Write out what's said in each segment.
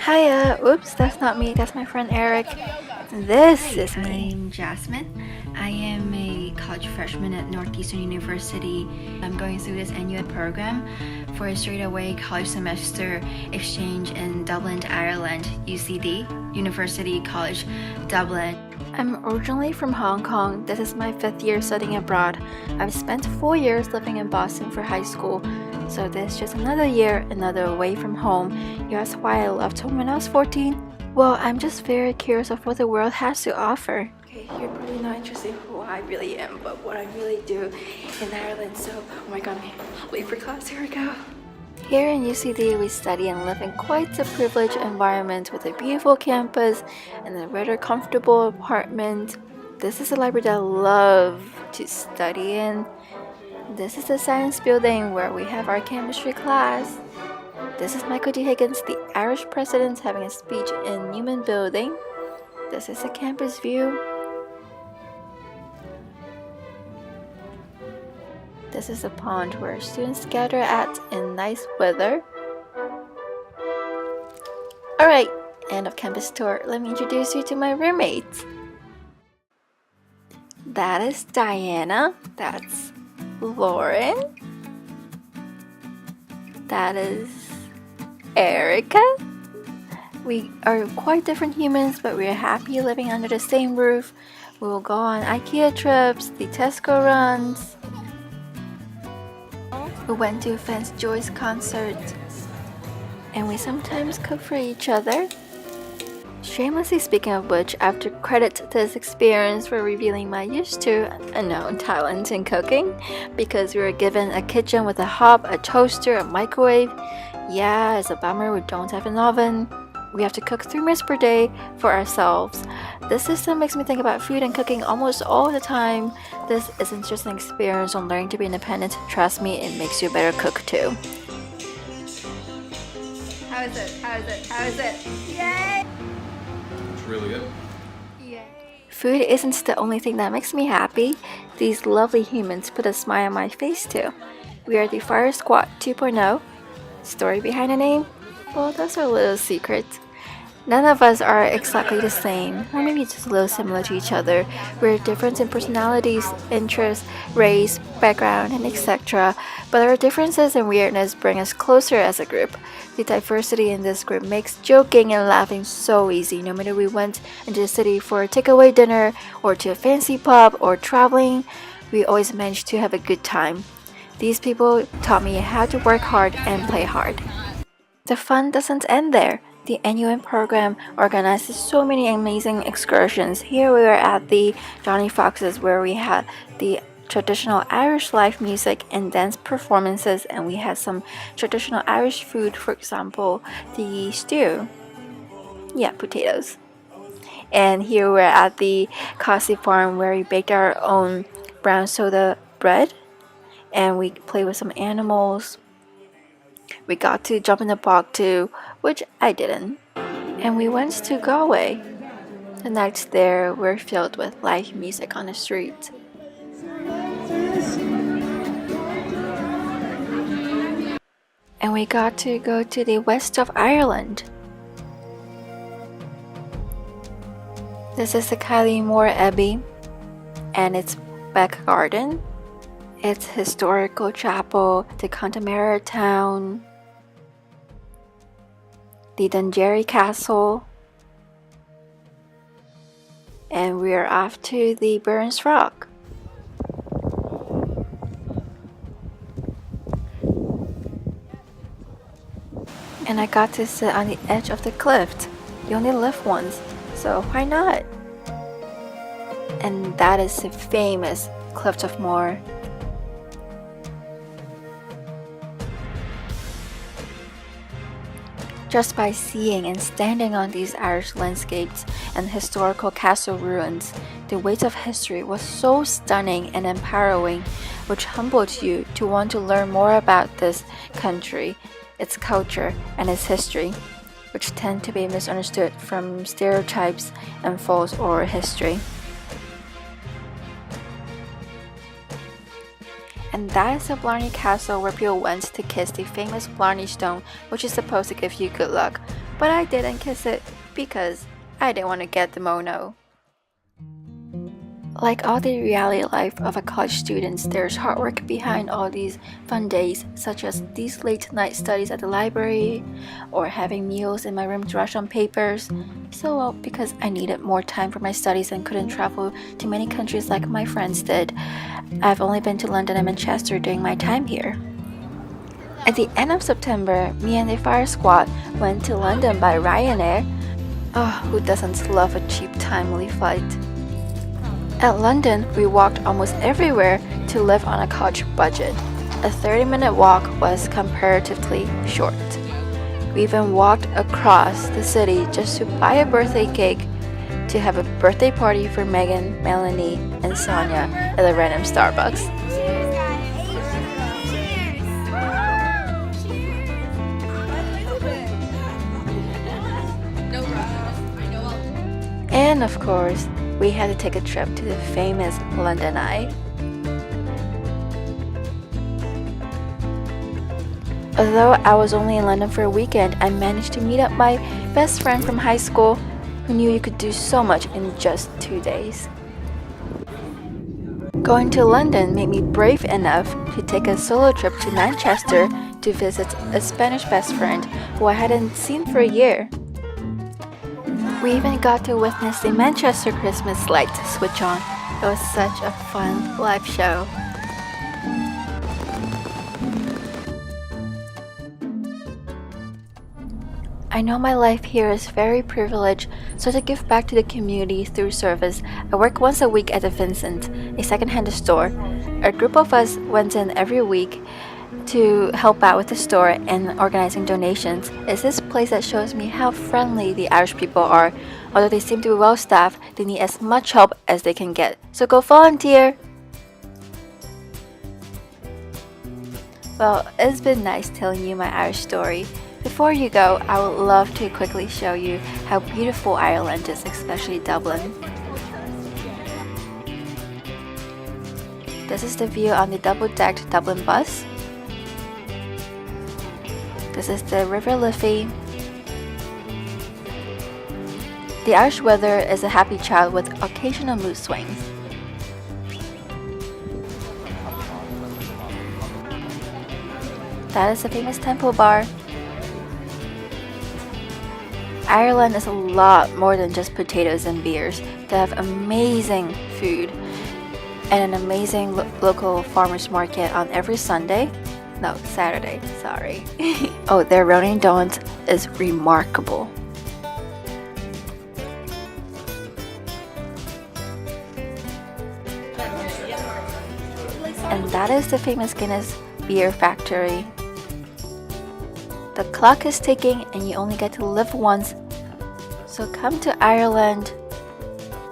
Hiya! Oops, that's not me, that's my friend Eric. This is me. I'm Jasmine. I am a college freshman at Northeastern University. I'm going through this annual program for a straightaway college semester exchange in Dublin, Ireland, UCD, University College Dublin. I'm originally from Hong Kong. This is my 5th year studying abroad. I've spent 4 years living in Boston for high school. So this is just another year, another away from home. You ask why I left home when I was 14? Well, I'm just very curious of what the world has to offer. Okay, you're probably not interested in who I really am, but what I really do in Ireland. So, oh my god, I'm late for class, here we go. Here in UCD, we study and live in quite a privileged environment with a beautiful campus and a rather comfortable apartment. This is a library that I love to study in. This is the science building where we have our chemistry class. This is Michael D. Higgins, the Irish president, having a speech in Newman Building. This is a campus view. This is a pond where students gather at in nice weather. Alright, end of campus tour. Let me introduce you to my roommates. That is Diana. That's Lauren. That is Erica. We are quite different humans, but we are happy living under the same roof. We will go on IKEA trips, the Tesco runs. We went to Vance Joy's concert, and we sometimes cook for each other. Shamelessly speaking of which, I have to credit this experience for revealing my used to unknown talent in cooking, because we were given a kitchen with a hob, a toaster, a microwave. Yeah, it's a bummer we don't have an oven. We have to cook 3 meals per day for ourselves. This system makes me think about food and cooking almost all the time. This is an interesting experience on learning to be independent. Trust me, it makes you a better cook too. How is it? How is it? How is it? Yay! Really good. Food isn't the only thing that makes me happy. These lovely humans put a smile on my face too. We are the Fire Squad 2.0. Story behind the name? Well, that's our little secret. None of us are exactly the same, or maybe just a little similar to each other. We're different in personalities, interests, race, background, and etc. But our differences and weirdness bring us closer as a group. The diversity in this group makes joking and laughing so easy. No matter we went into the city for a takeaway dinner, or to a fancy pub, or traveling, we always managed to have a good time. These people taught me how to work hard and play hard. The fun doesn't end there. The annual program organizes so many amazing excursions. Here we are at the Johnny Fox's, where we had the traditional Irish live music and dance performances, and we had some traditional Irish food, for example, the stew. Yeah, potatoes. And here we're at the Cossey Farm, where we baked our own brown soda bread, and we played with some animals. We got to jump in the bog too, which I didn't. And we went to Galway. The nights there were filled with live music on the street. And we got to go to the west of Ireland. This is the Kylie Abbey and its back garden. Its historical chapel, the Connemara town, the Dungerry Castle, and we are off to the Burns Rock. And I got to sit on the edge of the cliff. You only live once, so why not? And that is the famous Cliff of Moher. Just by seeing and standing on these Irish landscapes and historical castle ruins, the weight of history was so stunning and empowering, which humbled you to want to learn more about this country, its culture, and its history, which tend to be misunderstood from stereotypes and false oral history. And that is the Blarney Castle, where people went to kiss the famous Blarney Stone, which is supposed to give you good luck. but I didn't kiss it because I didn't want to get the mono. Like all the reality life of a college student, there's hard work behind all these fun days, such as these late night studies at the library, or having meals in my room to rush on papers. So, because I needed more time for my studies and couldn't travel to many countries like my friends did, I've only been to London and Manchester during my time here. At the end of September, me and the fire squad went to London by Ryanair. Oh, who doesn't love a cheap, timely flight? At London, we walked almost everywhere to live on a college budget. A 30-minute walk was comparatively short. We even walked across the city just to buy a birthday cake to have a birthday party for Megan, Melanie, and Sonia at a random Starbucks. And of course, we had to take a trip to the famous London Eye. Although I was only in London for a weekend, I managed to meet up my best friend from high school who knew you could do so much in just 2 days. Going to London made me brave enough to take a solo trip to Manchester to visit a Spanish best friend who I hadn't seen for a year. We even got to witness the Manchester Christmas lights switch on. It was such a fun live show. I know my life here is very privileged, so to give back to the community through service, I work once a week at the Vincent, a second-hand store. A group of us went in every week to help out with the store and organizing donations. It's this place that shows me how friendly the Irish people are. Although they seem to be well staffed, they need as much help as they can get. So go volunteer! Well, it's been nice telling you my Irish story. Before you go, I would love to quickly show you how beautiful Ireland is, especially Dublin. This is the view on the double-decked Dublin bus. This is the River Leuven. The Irish weather is a happy child with occasional mood swings. That is the famous Temple Bar. Ireland is a lot more than just potatoes and beers. They have amazing food and an amazing local farmers market on every Sunday. No, Saturday, sorry. Oh, their rolling donuts is remarkable. And that is the famous Guinness beer factory. The clock is ticking and you only get to live once. So come to Ireland,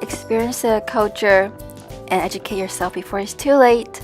experience the culture, and educate yourself before it's too late.